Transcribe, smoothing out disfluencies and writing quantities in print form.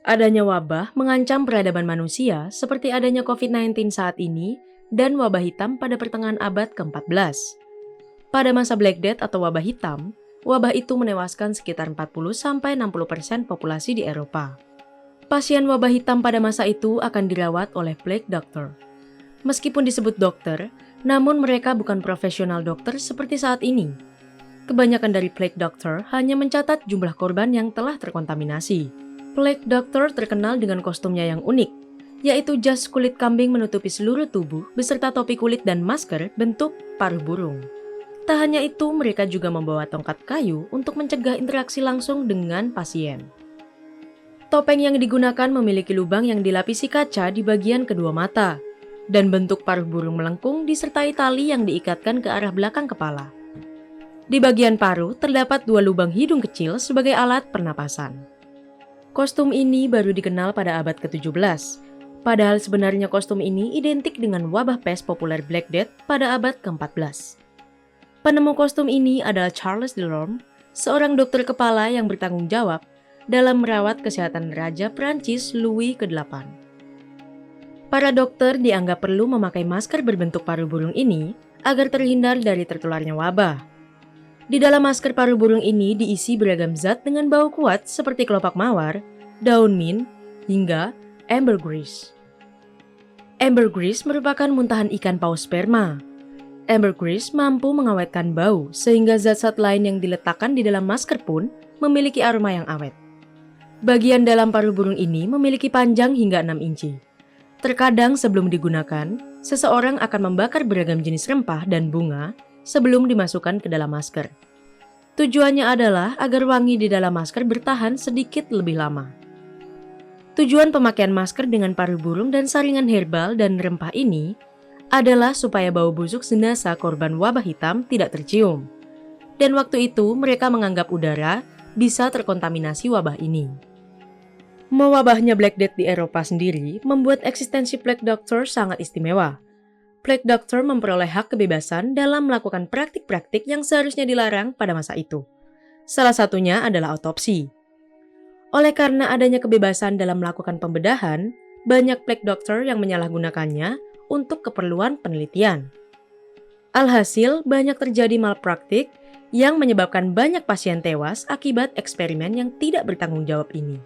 Adanya wabah mengancam peradaban manusia seperti adanya COVID-19 saat ini dan wabah hitam pada pertengahan abad ke-14. Pada masa Black Death atau wabah hitam, wabah itu menewaskan sekitar 40-60% populasi di Eropa. Pasien wabah hitam pada masa itu akan dirawat oleh plague doctor. Meskipun disebut dokter, namun mereka bukan profesional dokter seperti saat ini. Kebanyakan dari plague doctor hanya mencatat jumlah korban yang telah terkontaminasi. Plague doctor terkenal dengan kostumnya yang unik, yaitu jas kulit kambing menutupi seluruh tubuh beserta topi kulit dan masker bentuk paruh burung. Tak hanya itu, mereka juga membawa tongkat kayu untuk mencegah interaksi langsung dengan pasien. Topeng yang digunakan memiliki lubang yang dilapisi kaca di bagian kedua mata, dan bentuk paruh burung melengkung disertai tali yang diikatkan ke arah belakang kepala. Di bagian paruh terdapat 2 lubang hidung kecil sebagai alat pernapasan. Kostum ini baru dikenal pada abad ke-17, padahal sebenarnya kostum ini identik dengan wabah pes populer Black Death pada abad ke-14. Penemu kostum ini adalah Charles Delorme, seorang dokter kepala yang bertanggung jawab dalam merawat kesehatan Raja Prancis Louis ke-8. Para dokter dianggap perlu memakai masker berbentuk paruh burung ini agar terhindar dari tertularnya wabah. Di dalam masker paruh burung ini diisi beragam zat dengan bau kuat seperti kelopak mawar, daun mint, hingga ambergris. Ambergris merupakan muntahan ikan paus sperma. Ambergris mampu mengawetkan bau sehingga zat-zat lain yang diletakkan di dalam masker pun memiliki aroma yang awet. Bagian dalam paruh burung ini memiliki panjang hingga 6 inci. Terkadang sebelum digunakan, seseorang akan membakar beragam jenis rempah dan bunga sebelum dimasukkan ke dalam masker. Tujuannya adalah agar wangi di dalam masker bertahan sedikit lebih lama. Tujuan pemakaian masker dengan paruh burung dan saringan herbal dan rempah ini adalah supaya bau busuk jenazah korban wabah hitam tidak tercium. Dan waktu itu mereka menganggap udara bisa terkontaminasi wabah ini. Mewabahnya Black Death di Eropa sendiri membuat eksistensi plague doctor sangat istimewa. Plague doctor memperoleh hak kebebasan dalam melakukan praktik-praktik yang seharusnya dilarang pada masa itu. Salah satunya adalah autopsi. Oleh karena adanya kebebasan dalam melakukan pembedahan, banyak plague doctor yang menyalahgunakannya untuk keperluan penelitian. Alhasil, banyak terjadi malpraktik yang menyebabkan banyak pasien tewas akibat eksperimen yang tidak bertanggung jawab ini.